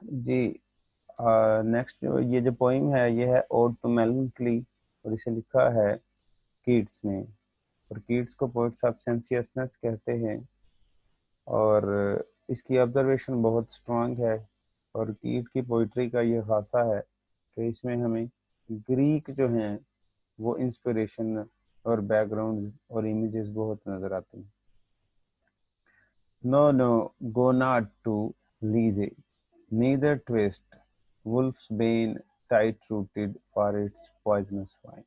जी। Next ये जो poem है ये है ओड टू मेलंकली, और इसे लिखा है कीट्स ने। और कीट्स को पोइट्स ऑफ सेंसियसनेस कहते हैं, और इसकी ऑब्जर्वेशन बहुत स्ट्रांग है। और कीट की पोइट्री का ये खासा है कि इसमें हमें ग्रीक जो हैं वो इंस्पिरेशन और बैकग्राउंड और इमेजेस बहुत नज़र आते हैं। No no, go not to Lethe, neither twist wolf's bane tight rooted for its poisonous wine.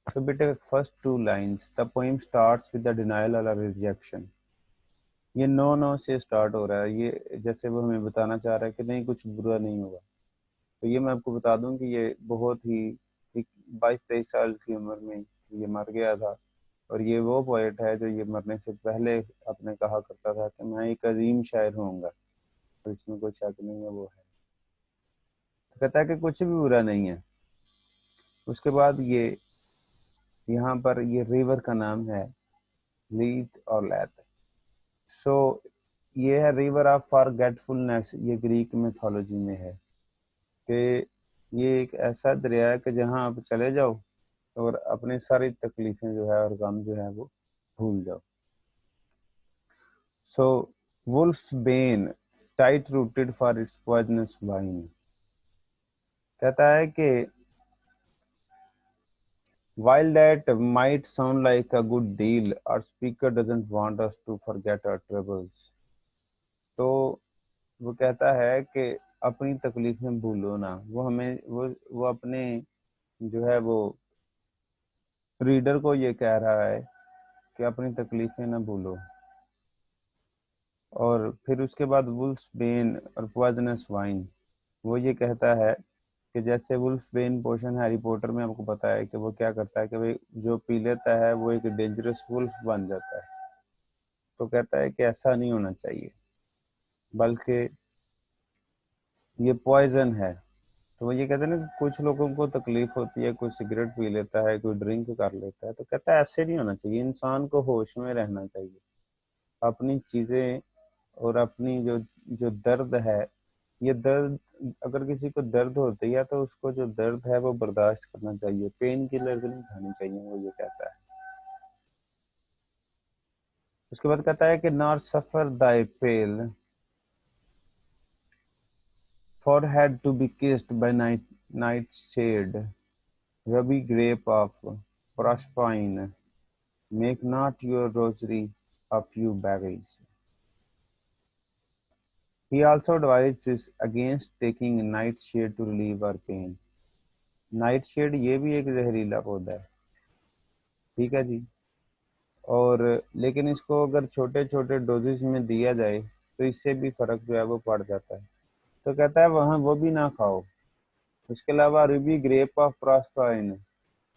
So beta first two lines, the poem starts with the denial or rejection. ये no no से start हो रहा है, ये जैसे वो हमें बताना चाह रहा है कि नहीं कुछ बुरा नहीं होगा। तो ये मैं आपको बता दूं कि ये बहुत ही 22-23 साल की उम्र में ये मर गया था। और ये वो पोएट है जो ये मरने से पहले अपने कहा करता था कि मैं एक अजीम शायर होऊंगा, और इसमें कोई शक नहीं है वो है। तो कहता है कि कुछ भी बुरा नहीं है। उसके बाद ये यहाँ पर ये रिवर का नाम है लीथ और लैथ। सो ये है रिवर ऑफ फॉरगेटफुलनेस, ये ग्रीक मिथोलॉजी में है कि ये एक ऐसा दरिया है कि जहाँ आप चले जाओ और अपने सारी तकलीफें जो है और गम जो है वो भूल जाओ। So wolf's bane tight rooted for its poisonous wine, कहता है कि while that might sound like a good deal, our speaker doesn't want us to forget our troubles. तो वो कहता है कि अपनी तकलीफें भूलो ना, वो हमें वो अपने जो है वो रीडर को ये कह रहा है कि अपनी तकलीफें ना भूलो। और फिर उसके बाद वुल्फ्स बेन और पॉइजनस वाइन, वो ये कहता है कि जैसे वुल्फ्स बेन पोशन हैरी पॉटर में आपको पता है कि वो क्या करता है कि भाई जो पी लेता है वो एक डेंजरस वुल्फ बन जाता है। तो कहता है कि ऐसा नहीं होना चाहिए, बल्कि ये पॉइजन है। तो वो ये कहते हैं ना कि कुछ लोगों को तकलीफ होती है, कोई सिगरेट पी लेता है, कोई ड्रिंक कर लेता है, तो कहता है ऐसे नहीं होना चाहिए, इंसान को होश में रहना चाहिए। अपनी चीजें और अपनी जो जो दर्द है, ये दर्द, अगर किसी को दर्द होती है तो उसको जो दर्द है वो बर्दाश्त करना चाहिए, पेन किलर नहीं खानी चाहिए, वो ये कहता है। उसके बाद कहता है कि not suffer thy pale forehead to be kissed by night's shade, ruby grape of Proserpine, make not your rosary a few berries. He also advises against taking nightshade to relieve our pain. Nightshade ये भी एक जहरीला पौधा है, ठीक है जी। और लेकिन इसको अगर छोटे छोटे डोजेज में दिया जाए तो इससे भी फर्क जो है वो पड़ जाता है। तो कहता है वहाँ वो भी ना खाओ। उसके अलावा रूबी ग्रेप ऑफ प्रॉस्पाइन,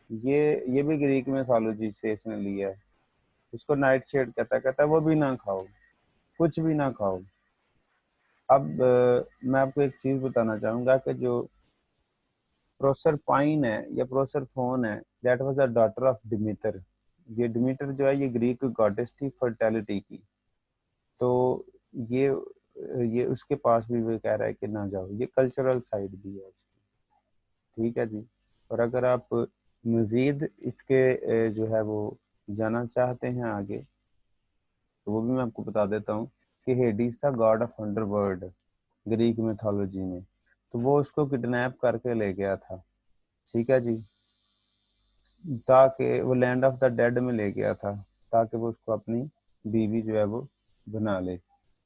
ये भी ग्रीक मैथोलॉजी से इसने लिया है। इसको नाइट शेड कहता है वो भी ना खाओ, कुछ भी ना खाओ। अब मैं आपको एक चीज बताना चाहूंगा कि जो प्रोसरपाइन है या प्रोसरफोन है, that was the daughter of Demeter. ये डिमीटर जो है ये ग्रीक गॉडेस थी फर्टिलिटी की। तो ये ये उसके पास भी वो कह रहा है कि ना जाओ, ये कल्चरल साइड भी है उसकी, ठीक है जी। और अगर आप मजीद इसके जो है वो जाना चाहते हैं आगे, तो वो भी मैं आपको बता देता हूँ कि हेडिस था God of underworld Greek mythology में। तो वो उसको किडनैप करके ले गया था, ठीक है जी, ताकि वो लैंड ऑफ द डेड में ले गया था, ताकि वो उसको अपनी बीवी जो है वो बना ले।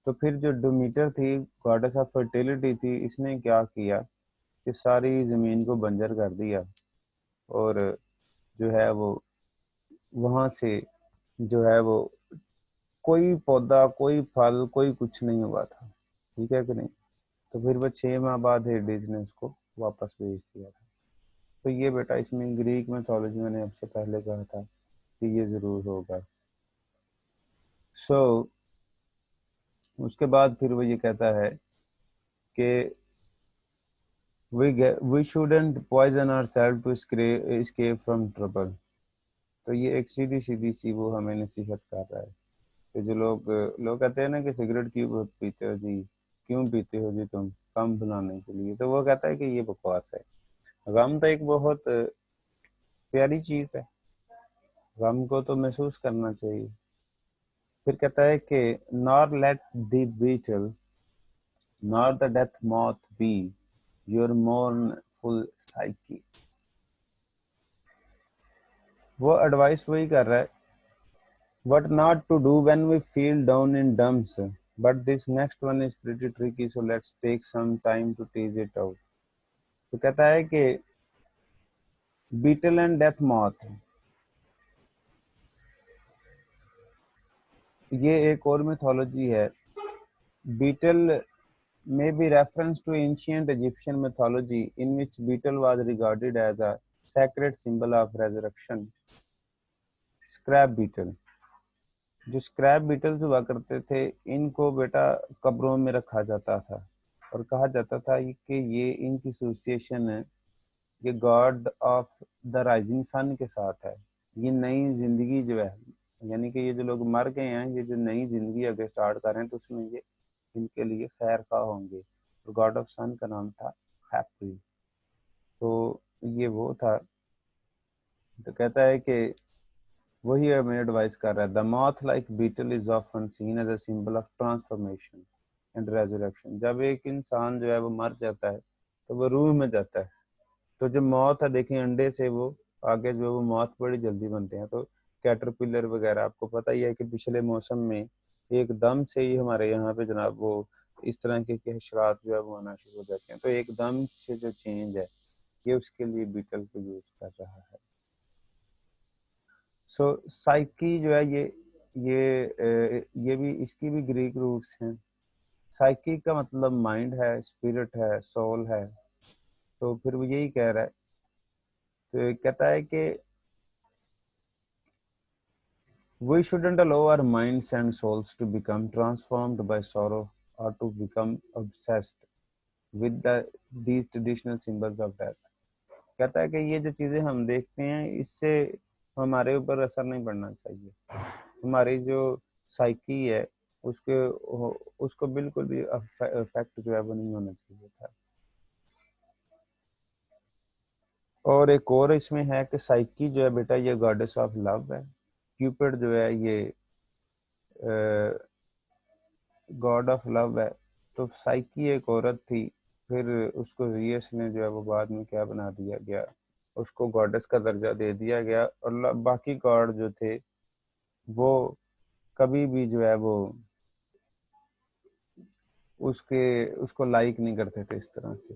तो फिर जो डोमीटर थी, गॉडेस ऑफ फर्टिलिटी थी, इसने क्या किया कि सारी जमीन को बंजर कर दिया, और जो है वो वहां से जो है वो कोई पौधा, कोई फल, कोई कुछ नहीं हुआ था, ठीक है कि नहीं। तो फिर वो 6 माह बाद हेडिस ने उसको वापस भेज दिया था। तो ये बेटा इसमें ग्रीक मैथोलॉजी मैंने आपसे पहले कहा था कि ये जरूर होगा। सो उसके बाद फिर वो ये कहता है कि we shouldn't poison ourselves to escape from trouble. तो ये एक सीधी सीधी सी वो हमें नसीहत कर रहा है कि जो लोग लोग कहते हैं ना कि सिगरेट क्यों बहुत पीते हो जी, क्यों पीते हो जी तुम, कम भुलाने के लिए। तो वो कहता है कि ये बकवास है, गम तो एक बहुत प्यारी चीज है, गम को तो महसूस करना चाहिए। फिर कहता है कि nor let the beetle nor the death moth be your mournful psyche। वो एडवाइस वही कर रहा है, what not to do when we feel down in dumps, but this next one is pretty tricky, so let's take some time to tease it out। तो कहता है कि beetle and death moth, ये एक और मिथोलॉजी है। Beetle may be reference to ancient Egyptian mythology in which beetle was regarded as a sacred symbol of resurrection। Scarab beetle, जो scarab beetles हुआ करते थे, इनको बेटा कब्रों में रखा जाता था और कहा जाता था कि ये इनकी एसोसिएशन है, ये god of the rising sun के साथ है। ये नई जिंदगी जो है, यानी कि ये जो लोग मर गए हैं, ये जो नई जिंदगी अगर स्टार्ट कर रहे हैं तो उसमें ये इनके लिए खैर खा होंगे। और गॉड ऑफ सन का नाम था हैप्पी। तो ये वो था। तो कहता है कि वही हमें एडवाइस कर रहा है, the moth like beetle is often seen as a symbol of transformation and resurrection. जब एक इंसान जो है वो मर जाता है तो वो रूह में जाता है। तो जो मौत है, देखें अंडे से वो आगे जो है वो मौत बड़ी जल्दी बनते हैं। तो कैटरपिलर वगैरह आपको पता ही है कि पिछले मौसम में एकदम से ही हमारे यहाँ पे जनाब वो इस तरह के हशरात जो है वो आना शुरू हो जाते हैं। तो एकदम से जो चेंज है, ये उसके लिए बीटल को यूज कर रहा है। सो साइकी जो है ये भी इसकी भी ग्रीक रूट्स हैं। साइकी का मतलब माइंड है, स्पिरिट है, सोल है। तो फिर वो यही कह रहा है। तो कहता है कि we shouldn't allow our minds and souls to become transformed by sorrow or to become obsessed with these traditional symbols of death। कहता है कि ये जो चीजें हम देखते हैं, इससे हमारे ऊपर असर नहीं पड़ना चाहिए। हमारी जो साइकी है उसके उसको बिल्कुल भी इफेक्ट जो है वो नहीं होना चाहिए था। और एक और इसमें है कि साइकी जो है बेटा ये गॉडेस ऑफ लव है। क्यूपिड जो है ये गॉड ऑफ लव है। तो साइकी एक औरत थी, फिर उसको जियस ने जो है वो बाद में क्या बना दिया गया, उसको गॉडेस का दर्जा दे दिया गया। और बाकी गॉड जो थे वो कभी भी जो है वो उसको लाइक नहीं करते थे इस तरह से।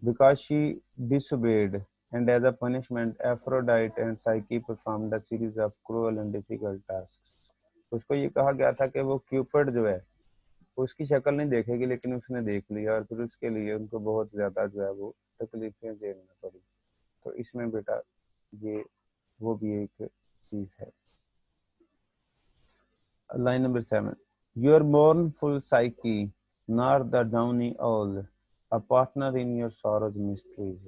Because she disobeyed and as a punishment Aphrodite and Psyche performed a series of cruel and difficult tasks। उसको ये कहा गया था कि वो क्यूपिड जो है उसकी शक्ल नहीं देखेगी, लेकिन उसने देख लिया और फिर उसके लिए उनको बहुत ज्यादा जो है वो तकलीफें झेलना पड़ी। तो इसमें बेटा ये वो भी एक चीज है। Line number 7, your mournful psyche nor the downy owl a partner in your sorrows mysteries।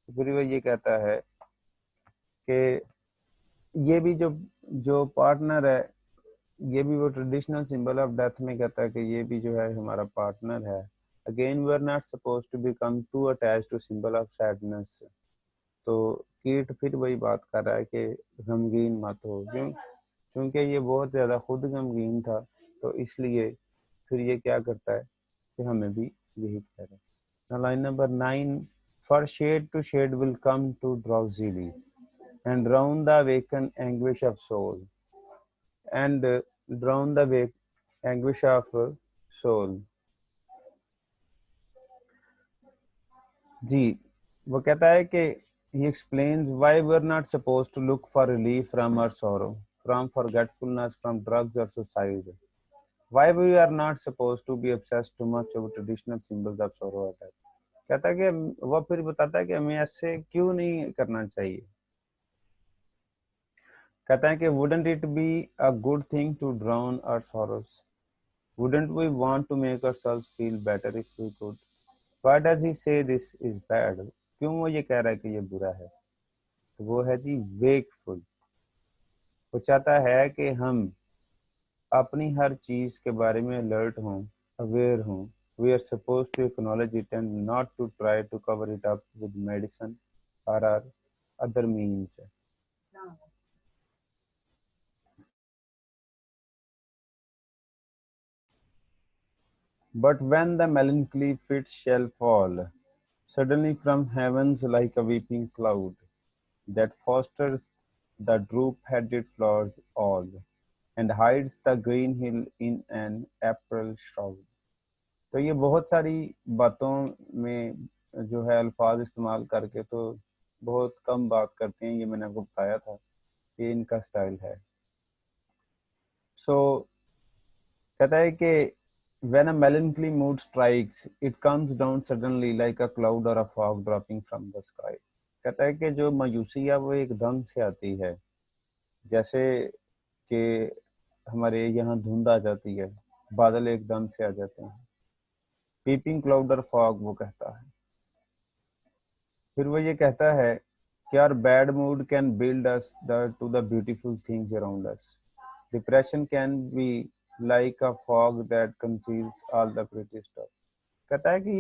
तो फिर वो ये कहता है कि ये भी जो जो पार्टनर है, ये भी वो ट्रेडिशनल सिंबल ऑफ डेथ में कहता है कि ये भी जो है हमारा पार्टनर है। Again we are not suppose to become too attached to symbol of sadness. तो कीट फिर वही बात कर रहा है कि गमगीन मत हो, क्योंकि ये बहुत ज्यादा खुद गमगीन था। तो इसलिए फिर ये क्या करता है कि हमें भी यही कह रहा है। Line number 9, for shade to shade will come to drowsily and drown the vacant anguish of soul and drown the anguish of soul। जी, वो कहता है कि he explains why we're not supposed to look for relief from our sorrow, from forgetfulness, from drugs or suicide, why we are not supposed to be obsessed too much over traditional symbols of sorrow or death। कहता है कि वो फिर बताता है कि हमें ऐसे क्यों नहीं करना चाहिए। कहता है कि wouldn't it be a good thing to drown our sorrows, wouldn't we want to make ourselves feel better if we could। Why does he say this is bad, क्यों वो ये कह रहा है कि ये बुरा है। तो वो है जी वेकफुल। वो चाहता है कि हम अपनी हर चीज के बारे में अलर्ट हों अवेयर हूँ, we are suppose to acknowledge it and not to try to cover it up with medicine और or other means. But when the melancholy fits shall fall, suddenly from heavens like a weeping cloud, that fosters the droop-headed flowers all, and hides the green hill in an April shroud। तो ये बहुत सारी बातों में जो है अल्फाज इस्तेमाल करके तो बहुत कम बात करते हैं, ये मैंने आपको बताया था, ये इनका स्टाइल है। सो कहता है कि when a melancholy mood strikes, it comes down suddenly like a cloud or a fog dropping from the sky। कहता है कि जो मायूसी है वो एकदम से आती है, जैसे कि हमारे यहाँ धुंध आ जाती है, बादल एकदम से आ जाते हैं। पीपिंग क्लाउड और फॉग वो कहता है। फिर वो ये कहता है कि our bad mood can build us to the beautiful things around us। Depression can be like a fog that conceals all the pretty stuff। कहता है कि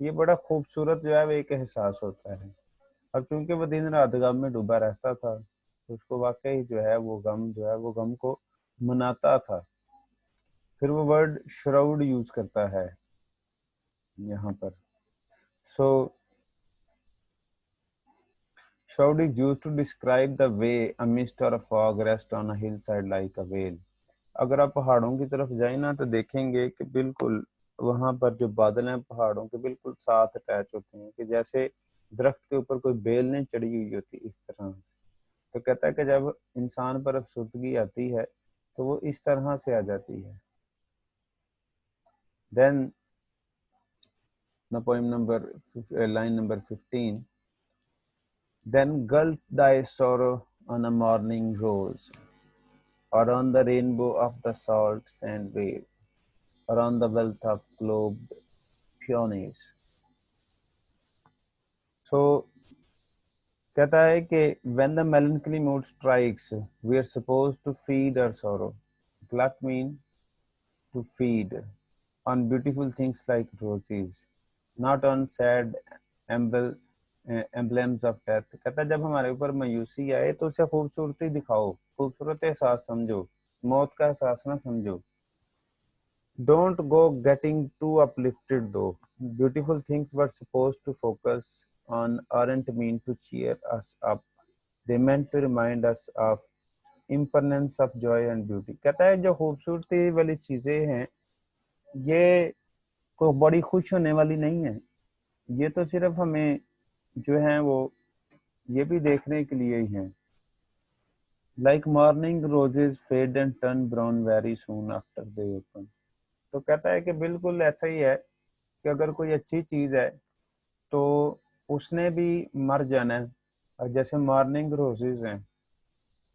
ये बड़ा खूबसूरत जो है वो एक एहसास होता है। अब चूंकि वो दिन रात गम में डूबा रहता था, तो उसको वाकई जो है वो गम जो है वो गम को मनाता था। फिर वो वर्ड श्राउड यूज करता है यहाँ पर। सो shroud is used to describe the way a mist or a fog rests on a hillside like a veil। अगर आप पहाड़ों की तरफ जाए ना तो देखेंगे कि बिल्कुल वहां पर जो बादल हैं पहाड़ों के बिल्कुल साथ अटैच होते हैं, कि जैसे दरख्त के ऊपर कोई बेल नहीं चढ़ी हुई होती, इस तरह से। तो कहता है कि जब इंसान पर अफसुर्दगी आती है तो वो इस तरह से आ जाती है। Then the poem number line number 15। Then gulp thy sorrow on a morning rose, or on the rainbow of the salt sand wave, or on the wealth of globed peonies। So कहता है कि when the melancholy mood strikes, we are supposed to feed our sorrow। Glut mean to feed on beautiful things like roses, not on sad emblems of death। कहता है जब हमारे ऊपर मायूसी आए तो उसे खूबसूरती दिखाओ, खूबसूरत एहसास समझो, मौत का एहसास ना समझो। Don't go getting too uplifted though। Beautiful things were supposed to focus on aren't meant to cheer us up, they meant to remind us of impermanence of joy and beauty। कहता है जो खूबसूरती वाली चीजें हैं ये को बड़ी खुश होने वाली नहीं है, ये तो सिर्फ हमें जो है वो ये भी देखने के लिए ही है। Like morning roses fade and turn brown very soon after they open. तो कहता है कि बिल्कुल ऐसा ही है कि अगर कोई अच्छी चीज है तो उसने भी मर जाना है। और जैसे मॉर्निंग रोजेज हैं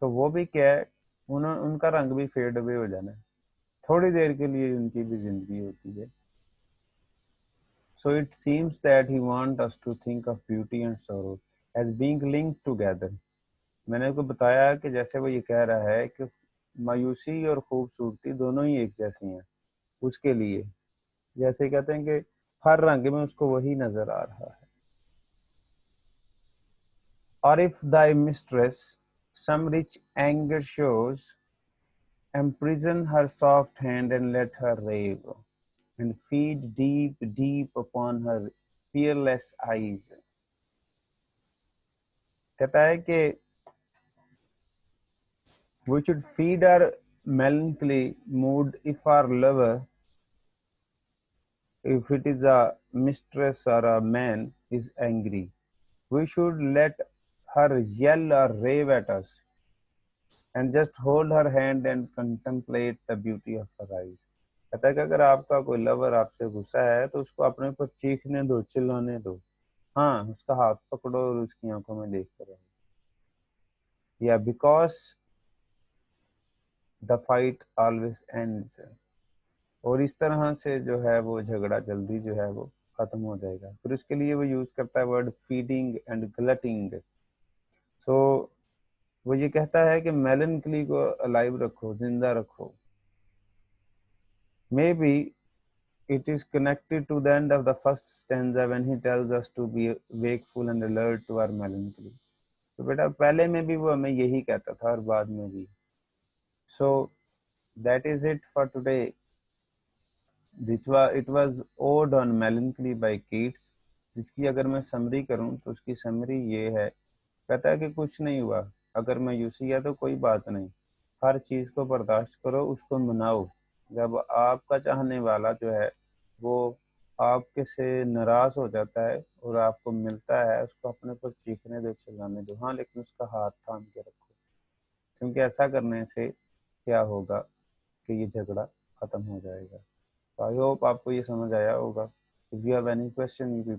तो वो भी क्या है, उनका रंग भी फेड अवे हो जाना है, थोड़ी देर के लिए उनकी भी जिंदगी होती है। So it seems that he wants us to think of beauty and sorrow as being linked together। मैंने आपको बताया कि जैसे वो ये कह रहा है कि मायूसी और खूबसूरती दोनों ही एक जैसी हैं उसके लिए, जैसे कहते हैं कि हर रंग में उसको वही नजर आ रहा है। Or if thy mistress some rich anger shows, imprison her soft hand and let her rave, and feed deep, deep upon her peerless eyes। कहता है कि we should feed our melancholy mood if our lover, if it is a mistress or a man, is angry। We should let her yell or rave at us and just hold her hand and contemplate the beauty of her eyes। कहता है कि अगर आपका कोई lover आपसे गुस्सा है तो उसको अपने ऊपर चीखने दो, चिल्लाने दो, हाँ उसका हाथ पकड़ो और उसकी आंखों में देखते रहो। या because the fight always ends. और इस तरह से जो है वो झगड़ा जल्दी जो है वो खत्म हो जाएगा। फिर उसके लिए वो यूज करता है वर्ड फीडिंग एंड ग्लटिंग। सो वो ये कहता है कि मेलनकली को अलाइव रखो, जिंदा रखो। May be it is connected to the end of the first stanza when he tells us to be wakeful and alert to our melancholy. तो बेटा पहले में भी वो हमें यही कहता था और बाद में भी. So that is it for today. It was Ode on Melancholy by Keats, जिसकी अगर मैं समरी करूं तो उसकी समरी ये है. कहता है कि कुछ नहीं हुआ, अगर मैं यूं किया तो कोई बात नहीं, हर चीज़ को बर्दाश्त करो, उसको मनाओ. जब आपका चाहने वाला जो है वो आपके से नाराज़ हो जाता है और आपको मिलता है, उसको अपने पर चीखने दो, चिल्लाने दो, हाँ, लेकिन उसका हाथ थाम के रखो, क्योंकि ऐसा करने से क्या होगा कि ये झगड़ा ख़त्म हो जाएगा. तो आई होप आपको ये समझ आया होगा. If you have any question, you